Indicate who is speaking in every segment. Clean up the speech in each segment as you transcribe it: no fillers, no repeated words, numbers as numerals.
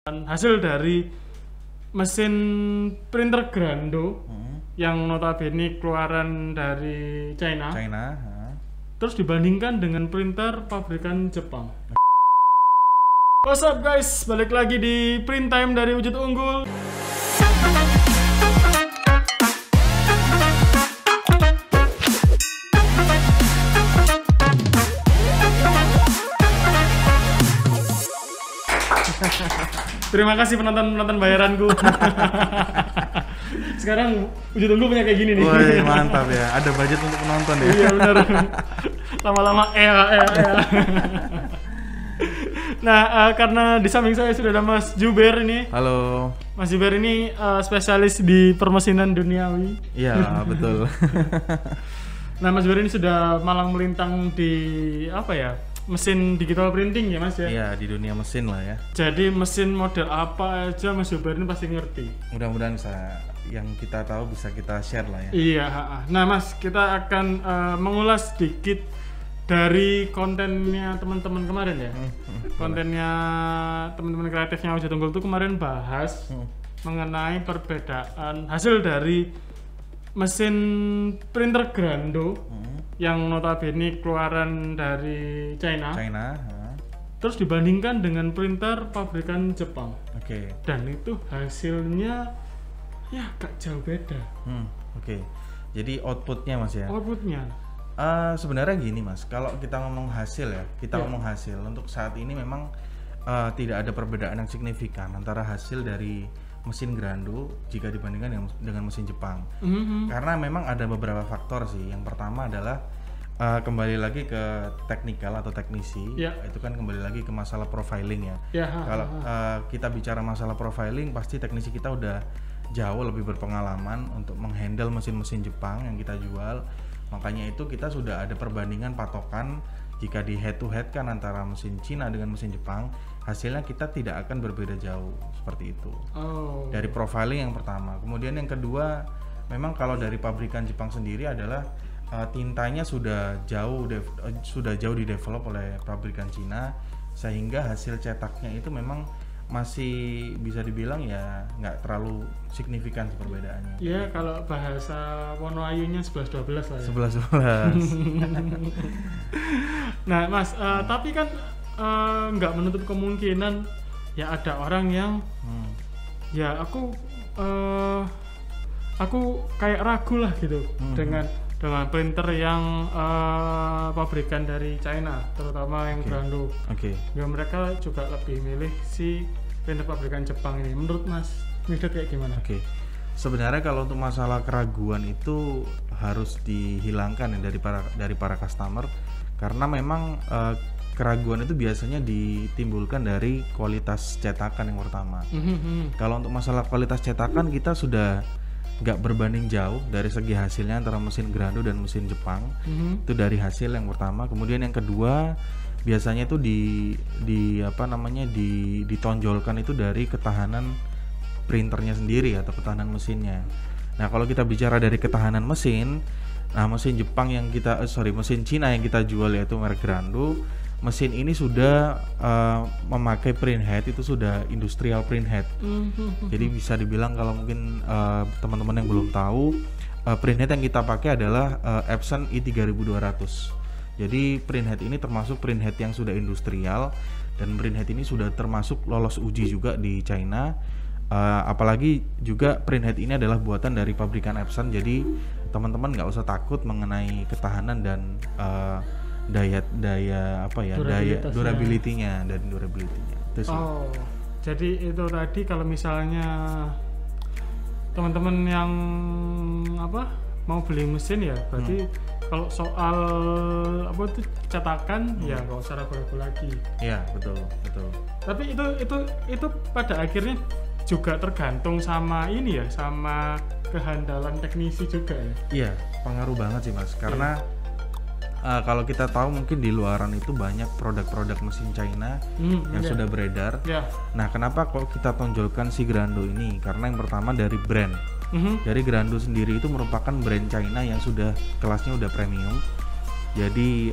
Speaker 1: Hasil dari mesin printer Grando yang notabene keluaran dari China, terus dibandingkan dengan printer pabrikan Jepang. What's up guys, balik lagi di Print Time dari Wujud Unggul. Terima kasih penonton bayaranku. Sekarang Wujud Unggul punya kayak gini nih.
Speaker 2: Woi, mantap ya. Ada budget untuk penonton ya.
Speaker 1: Iya benar. Lama-lama Nah, karena di samping saya sudah ada Mas Juber ini.
Speaker 2: Halo.
Speaker 1: Mas Juber ini spesialis di permesinan duniawi.
Speaker 2: Iya, betul.
Speaker 1: Nah, Mas Juber ini sudah malang melintang di mesin digital printing ya Mas ya?
Speaker 2: Iya, di dunia mesin lah ya.
Speaker 1: Jadi mesin model apa aja Mas Juber ini pasti ngerti.
Speaker 2: Mudah-mudahan yang kita tahu bisa kita share lah ya.
Speaker 1: Iya. Nah Mas, kita akan mengulas sedikit dari kontennya teman-teman kemarin ya. Kontennya teman-teman kreatifnya Wujud Unggul itu kemarin bahas mengenai perbedaan hasil dari mesin printer Grando yang notabene keluaran dari China. Terus dibandingkan dengan printer pabrikan Jepang.
Speaker 2: Oke.
Speaker 1: Dan itu hasilnya ya gak jauh beda.
Speaker 2: Oke. Jadi outputnya Mas ya.
Speaker 1: Outputnya.
Speaker 2: Sebenarnya gini Mas, kalau kita ngomong hasil ya, ngomong hasil untuk saat ini memang tidak ada perbedaan yang signifikan antara hasil dari mesin Grando jika dibandingkan dengan mesin Jepang. Karena memang ada beberapa faktor sih. Yang pertama adalah kembali lagi ke teknikal atau teknisi. Itu kan kembali lagi ke masalah profiling ya. Kalau kita bicara masalah profiling, pasti teknisi kita udah jauh lebih berpengalaman untuk menghandle mesin-mesin Jepang yang kita jual. Makanya itu kita sudah ada perbandingan patokan. Jika di head to head kan antara mesin Cina dengan mesin Jepang, hasilnya kita tidak akan berbeda jauh seperti itu. Dari profiling yang pertama. Kemudian yang kedua, memang kalau dari pabrikan Jepang sendiri adalah tintanya sudah jauh di develop oleh pabrikan Cina, sehingga hasil cetaknya itu memang masih bisa dibilang ya nggak terlalu signifikan perbedaannya.
Speaker 1: Ya kalau bahasa Wono Ayunya 11-12 lah ya.
Speaker 2: 11-12.
Speaker 1: Nah Mas, tapi kan nggak menutup kemungkinan ya ada orang yang ya aku kayak ragu lah gitu dengan printer yang pabrikan dari China, terutama yang Grando. Ya mereka juga lebih milih si printer pabrikan Jepang ini. Menurut Mas Mihdad kayak gimana?
Speaker 2: Sebenarnya kalau untuk masalah keraguan itu harus dihilangkan ya dari para customer, karena memang keraguan itu biasanya ditimbulkan dari kualitas cetakan yang pertama. Kalau untuk masalah kualitas cetakan kita sudah nggak berbanding jauh dari segi hasilnya antara mesin Grando dan mesin Jepang. Itu dari hasil yang pertama. Kemudian yang kedua, biasanya itu ditonjolkan itu dari ketahanan printernya sendiri atau ketahanan mesinnya. Nah, kalau kita bicara dari ketahanan mesin, mesin mesin Cina yang kita jual yaitu merek Grando, mesin ini sudah memakai printhead, itu sudah industrial printhead. Jadi bisa dibilang kalau mungkin teman-teman yang belum tahu, printhead yang kita pakai adalah Epson i3200. Jadi printhead ini termasuk printhead yang sudah industrial, dan printhead ini sudah termasuk lolos uji juga di China. Apalagi juga printhead ini adalah buatan dari pabrikan Epson. Jadi teman-teman nggak usah takut mengenai ketahanan dan durability-nya. Itu sih.
Speaker 1: Jadi itu tadi kalau misalnya teman-teman yang mau beli mesin ya, berarti kalau soal cetakan ya nggak usah ragu-ragu lagi.
Speaker 2: Iya, betul.
Speaker 1: Tapi itu pada akhirnya juga tergantung sama sama kehandalan teknisi juga ya.
Speaker 2: Iya, pengaruh banget sih Mas, karena kalau kita tahu mungkin di luaran itu banyak produk-produk mesin China yang sudah beredar. Nah, kenapa kok kita tonjolkan si Grando ini? Karena yang pertama dari brand. Dari Grando sendiri itu merupakan brand China yang sudah kelasnya udah premium. Jadi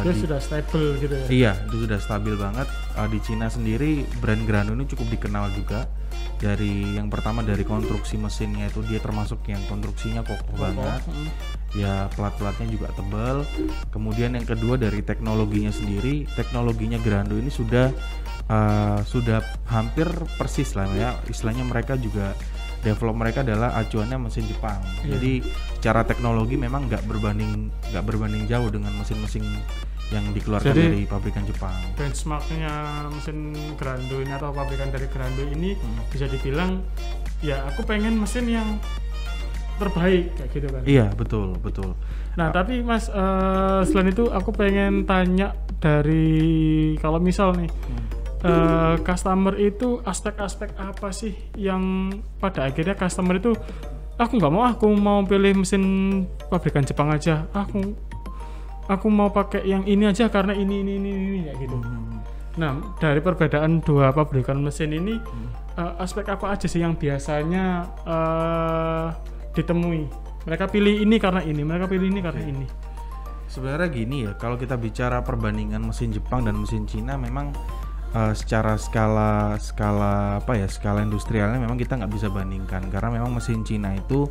Speaker 1: Dia sudah stable gitu ya.
Speaker 2: iya, itu sudah stabil banget. Di Cina sendiri brand Grando ini cukup dikenal juga. Dari yang pertama dari konstruksi mesinnya itu dia termasuk yang konstruksinya kokoh banget. Ya plat-platnya juga tebal. Kemudian yang kedua dari teknologinya sendiri, teknologinya Grando ini sudah hampir persis lah ya. Istilahnya mereka juga develop mereka adalah acuannya mesin Jepang. Jadi secara teknologi memang nggak berbanding jauh dengan mesin-mesin yang dikeluarkan dari pabrikan Jepang.
Speaker 1: Benchmarknya mesin Grando ini atau pabrikan dari Grando ini bisa dibilang ya aku pengen mesin yang terbaik kayak gitu kan.
Speaker 2: Iya betul.
Speaker 1: Nah tapi Mas selain itu aku pengen tanya dari kalau misal nih customer itu aspek-aspek apa sih yang pada akhirnya customer itu aku mau pilih mesin pabrikan Jepang aja, aku mau pakai yang ini aja karena ini ya gitu. Nah dari perbedaan dua pabrikan mesin ini aspek apa aja sih yang biasanya ditemui? Mereka pilih ini karena ini, mereka pilih ini karena ini.
Speaker 2: Sebenarnya gini ya, kalau kita bicara perbandingan mesin Jepang dan mesin Cina memang secara skala industrialnya memang kita nggak bisa bandingkan karena memang mesin Cina itu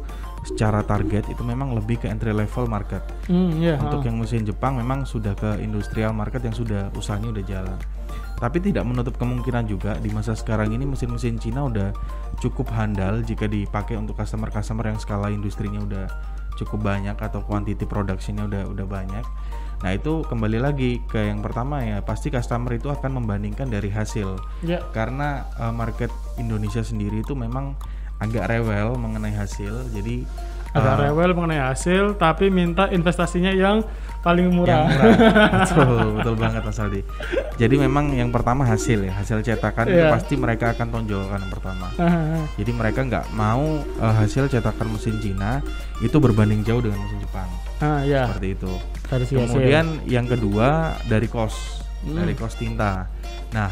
Speaker 2: secara target itu memang lebih ke entry level market. Untuk yang mesin Jepang memang sudah ke industrial market yang sudah usahanya udah jalan. Tapi tidak menutup kemungkinan juga di masa sekarang ini mesin-mesin Cina udah cukup handal jika dipakai untuk customer-customer yang skala industrinya udah cukup banyak atau quantity productionnya udah banyak. Nah itu kembali lagi ke yang pertama ya, pasti customer itu akan membandingkan dari hasil. Karena market Indonesia sendiri itu memang agak rewel mengenai hasil. Jadi
Speaker 1: rewel mengenai hasil tapi minta investasinya yang paling murah.
Speaker 2: Betul banget Mas Aldi. Jadi memang yang pertama hasil cetakan itu pasti mereka akan tonjolkan yang pertama. Jadi mereka nggak mau hasil cetakan mesin Cina itu berbanding jauh dengan mesin Jepang. Seperti itu. Kemudian yang kedua dari cost tinta. Nah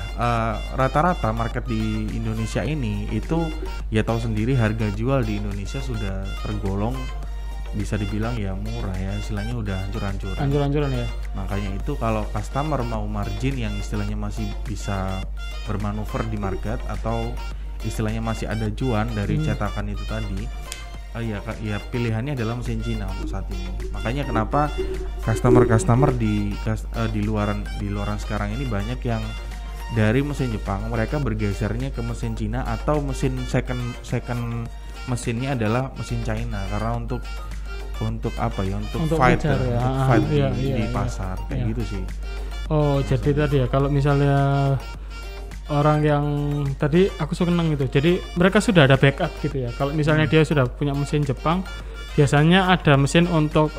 Speaker 2: rata-rata market di Indonesia ini itu ya tahu sendiri harga jual di Indonesia sudah tergolong bisa dibilang ya murah ya, istilahnya udah hancur-hancuran
Speaker 1: ya.
Speaker 2: Makanya itu kalau customer mau margin yang istilahnya masih bisa bermanuver di market atau istilahnya masih ada cuan dari cetakan itu tadi, ya pilihannya adalah mesin Cina untuk saat ini. Makanya kenapa customer di luaran sekarang ini banyak yang dari mesin Jepang mereka bergesernya ke mesin Cina atau mesin second mesinnya adalah mesin China karena untuk fight di pasar kayak gitu sih.
Speaker 1: Jadi tadi ya kalau misalnya orang yang tadi aku seneng gitu, jadi mereka sudah ada backup gitu ya. Kalau misalnya dia sudah punya mesin Jepang, biasanya ada mesin untuk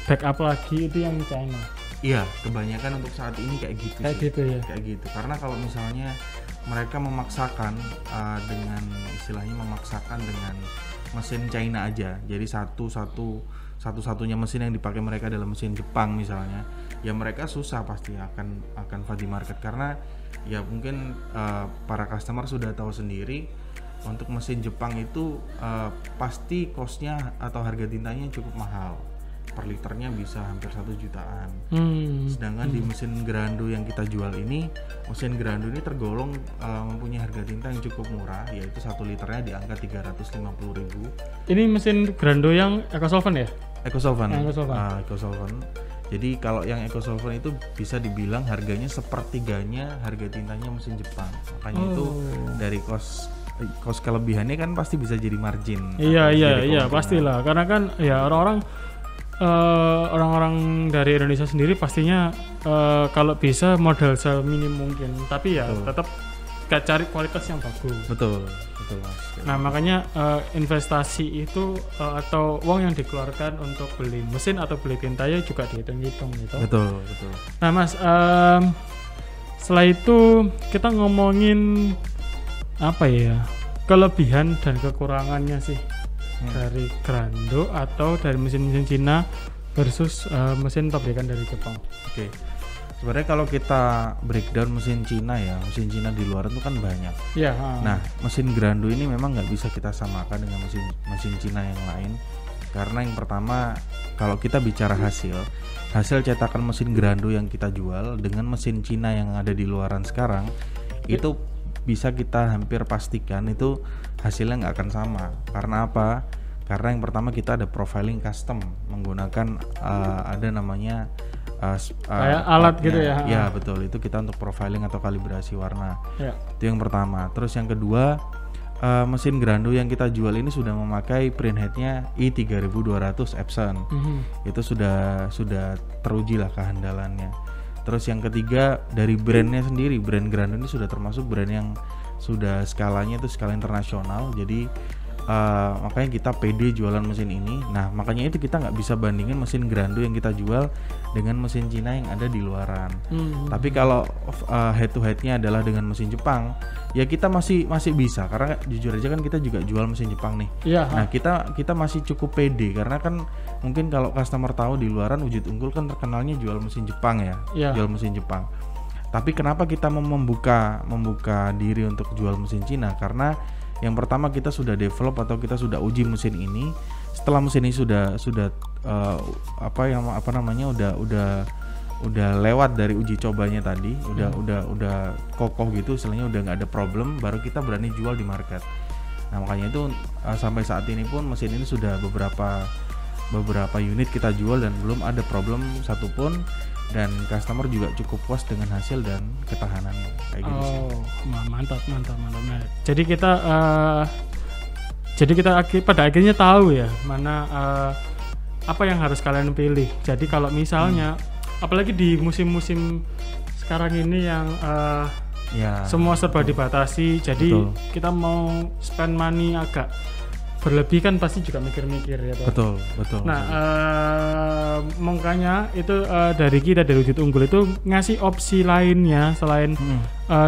Speaker 1: backup lagi itu yang China.
Speaker 2: Iya, kebanyakan untuk saat ini kayak gitu
Speaker 1: sih.
Speaker 2: Kayak gitu. Karena kalau misalnya mereka memaksakan dengan mesin China aja, jadi satu-satunya mesin yang dipakai mereka adalah mesin Jepang misalnya, ya mereka susah pasti akan fight di market karena ya mungkin para customer sudah tahu sendiri untuk mesin Jepang itu pasti costnya atau harga tintanya cukup mahal. Per liternya bisa hampir 1 jutaan. Sedangkan di mesin Grando yang kita jual ini, mesin Grando ini tergolong mempunyai harga tinta yang cukup murah, yaitu 1 liternya di angka 350.000.
Speaker 1: Ini mesin Grando yang EcoSolvent ya?
Speaker 2: EcoSolvent. Jadi kalau yang EcoSolvent itu bisa dibilang harganya sepertiganya harga tintanya mesin Jepang. Makanya itu dari cost kelebihannya kan pasti bisa jadi margin.
Speaker 1: Iya pastilah, karena kan ya orang-orang dari Indonesia sendiri pastinya kalau bisa modal seminim mungkin, tapi ya tetap cari kualitas yang bagus. Betul Mas. Nah makanya investasi itu atau uang yang dikeluarkan untuk beli mesin atau beli tinta ya juga dihitung-hitung gitu. Betul. Nah Mas, setelah itu kita ngomongin apa ya, kelebihan dan kekurangannya sih dari Grando atau dari mesin-mesin Cina versus mesin pabrikan dari Jepang.
Speaker 2: Oke. Sebenarnya kalau kita breakdown mesin Cina mesin Cina di luar itu kan banyak.
Speaker 1: Iya.
Speaker 2: Nah, mesin Grando ini memang nggak bisa kita samakan dengan mesin Cina yang lain Karena yang pertama, kalau kita bicara hasil cetakan mesin Grando yang kita jual dengan mesin Cina yang ada di luaran sekarang, itu bisa kita hampir pastikan itu hasilnya nggak akan sama. Karena apa? Karena yang pertama kita ada profiling custom menggunakan ada namanya
Speaker 1: kayak alat gitu ya.
Speaker 2: Ya betul, itu kita untuk profiling atau kalibrasi warna.
Speaker 1: Ya.
Speaker 2: Itu yang pertama. Terus yang kedua, mesin Grando yang kita jual ini sudah memakai print headnya i3200 Epson. Itu sudah teruji lah kehandalannya. Terus yang ketiga, dari brandnya sendiri, brand Grando ini sudah termasuk brand yang sudah skalanya itu skala internasional. Jadi makanya kita pede jualan mesin ini. Nah makanya itu kita nggak bisa bandingin mesin Grando yang kita jual dengan mesin Cina yang ada di luaran. Tapi kalau head to headnya adalah dengan mesin Jepang, ya kita masih bisa, karena jujur aja kan kita juga jual mesin Jepang nih. Nah kita masih cukup pede, karena kan mungkin kalau customer tahu di luaran Wujud Unggul kan terkenalnya jual mesin Jepang ya. Jual mesin Jepang. Tapi kenapa kita mau membuka diri untuk jual mesin Cina? Karena yang pertama kita sudah develop atau kita sudah uji mesin ini. Setelah mesin ini sudah udah lewat dari uji cobanya tadi, udah kokoh gitu, istilahnya udah nggak ada problem, baru kita berani jual di market. Nah makanya itu sampai saat ini pun mesin ini sudah beberapa unit kita jual dan belum ada problem satupun, dan customer juga cukup puas dengan hasil dan ketahanannya kayak gitu sih.
Speaker 1: Mantap. Jadi kita pada akhirnya tahu ya mana apa yang harus kalian pilih. Jadi kalau misalnya apalagi di musim-musim sekarang ini yang semua serba dibatasi, jadi kita mau spend money agak berlebih kan pasti juga mikir-mikir ya Pak. Betul. Nah makanya itu dari kita dari Wujud Unggul itu ngasih opsi lainnya selain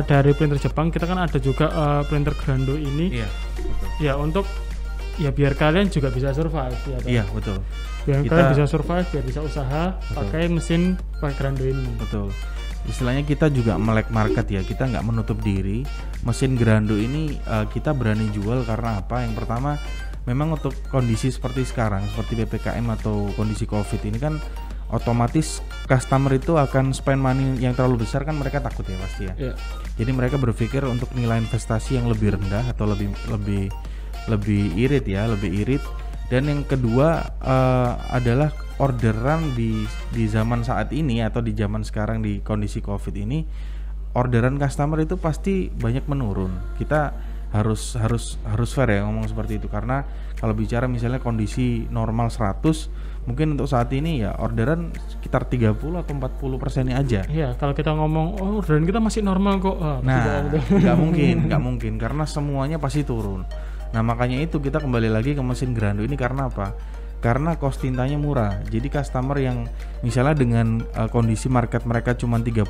Speaker 1: dari printer Jepang. Kita kan ada juga printer Grando ini. Iya, betul. Ya untuk ya biar kalian juga bisa survive ya Pak. Iya, betul. Biar kalian bisa survive, biar bisa usaha pakai mesin Grando ini. Betul.
Speaker 2: Istilahnya kita juga melek market ya, kita nggak menutup diri. Mesin Grando ini kita berani jual karena apa? Yang pertama, memang untuk kondisi seperti sekarang, seperti PPKM atau kondisi COVID ini kan otomatis customer itu akan spend money yang terlalu besar, kan mereka takut ya pasti ya. Jadi mereka berpikir untuk nilai investasi yang lebih rendah atau lebih irit. Dan yang kedua adalah orderan di zaman saat ini atau di zaman sekarang di kondisi COVID ini, orderan customer itu pasti banyak menurun. Kita harus fair ya ngomong seperti itu, karena kalau bicara misalnya kondisi normal 100, mungkin untuk saat ini ya orderan sekitar 30 atau 40%-nya aja.
Speaker 1: Iya, kalau kita ngomong orderan kita masih normal kok.
Speaker 2: Nah, nggak mungkin karena semuanya pasti turun. Nah makanya itu kita kembali lagi ke mesin Grando ini. Karena apa? Karena cost tintanya murah. Jadi customer yang misalnya dengan kondisi market mereka cuma 30%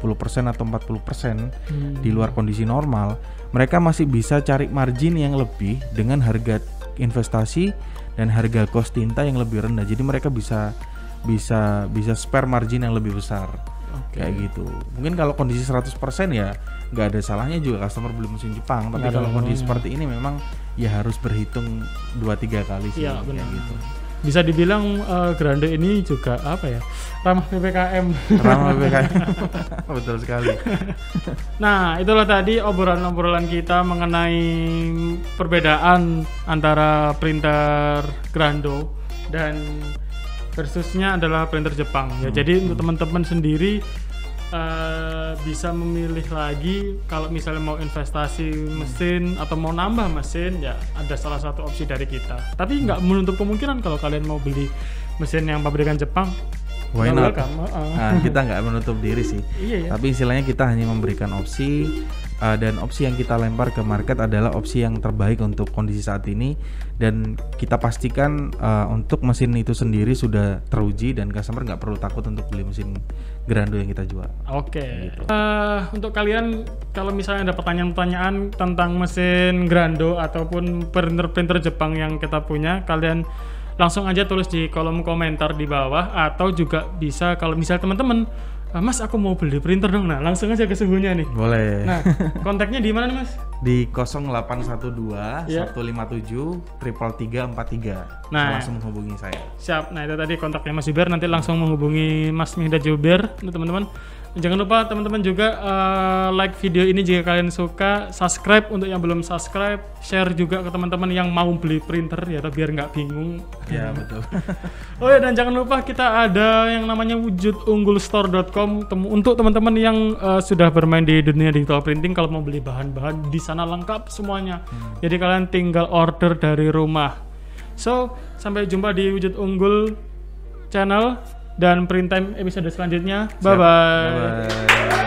Speaker 2: atau 40% di luar kondisi normal, mereka masih bisa cari margin yang lebih dengan harga investasi dan harga cost tinta yang lebih rendah. Jadi mereka bisa spare margin yang lebih besar. Kayak gitu. Mungkin kalau kondisi 100% ya nggak ada salahnya juga customer beli mesin Jepang. Tapi kalau kondisi seperti ini memang ya harus berhitung 2-3 kali sih.
Speaker 1: Iya, benar. Gitu. Bisa dibilang Grando ini juga apa ya, ramah PPKM.
Speaker 2: Betul sekali.
Speaker 1: Nah itulah tadi obrolan kita mengenai perbedaan antara printer Grando dan versusnya adalah printer Jepang ya. Jadi untuk teman-teman sendiri bisa memilih lagi kalau misalnya mau investasi mesin atau mau nambah mesin, ya ada salah satu opsi dari kita. Tapi nggak menutup kemungkinan kalau kalian mau beli mesin yang pabrikan Jepang,
Speaker 2: why not? Nah, kita nggak menutup diri sih. Iya. Tapi istilahnya kita hanya memberikan opsi, dan opsi yang kita lempar ke market adalah opsi yang terbaik untuk kondisi saat ini, dan kita pastikan untuk mesin itu sendiri sudah teruji dan customer nggak perlu takut untuk beli mesin Grando yang kita jual.
Speaker 1: Oke. Gitu. Untuk kalian kalau misalnya ada pertanyaan-pertanyaan tentang mesin Grando ataupun printer Jepang yang kita punya, kalian langsung aja tulis di kolom komentar di bawah, atau juga bisa kalau misalnya teman-teman Mas aku mau beli printer dong. Nah langsung aja ke suhunya nih.
Speaker 2: Boleh.
Speaker 1: Nah kontaknya di mana nih Mas?
Speaker 2: Di 0812
Speaker 1: Ya.
Speaker 2: 157 33343.
Speaker 1: Nah.
Speaker 2: Langsung menghubungi saya.
Speaker 1: Siap. Nah itu tadi kontaknya Mas Juber, nanti langsung menghubungi Mas Mihdad Juber untuk teman-teman. Jangan lupa teman-teman juga like video ini jika kalian suka, subscribe untuk yang belum subscribe, share juga ke teman-teman yang mau beli printer ya, biar nggak bingung.
Speaker 2: Ya betul.
Speaker 1: Oh ya, dan jangan lupa kita ada yang namanya wujudunggulstore.com untuk teman-teman yang sudah bermain di dunia digital printing. Kalau mau beli bahan-bahan di sana lengkap semuanya. Jadi kalian tinggal order dari rumah. So, sampai jumpa di Wujud Unggul channel dan Print Time episode selanjutnya. Bye bye.
Speaker 2: Bye bye.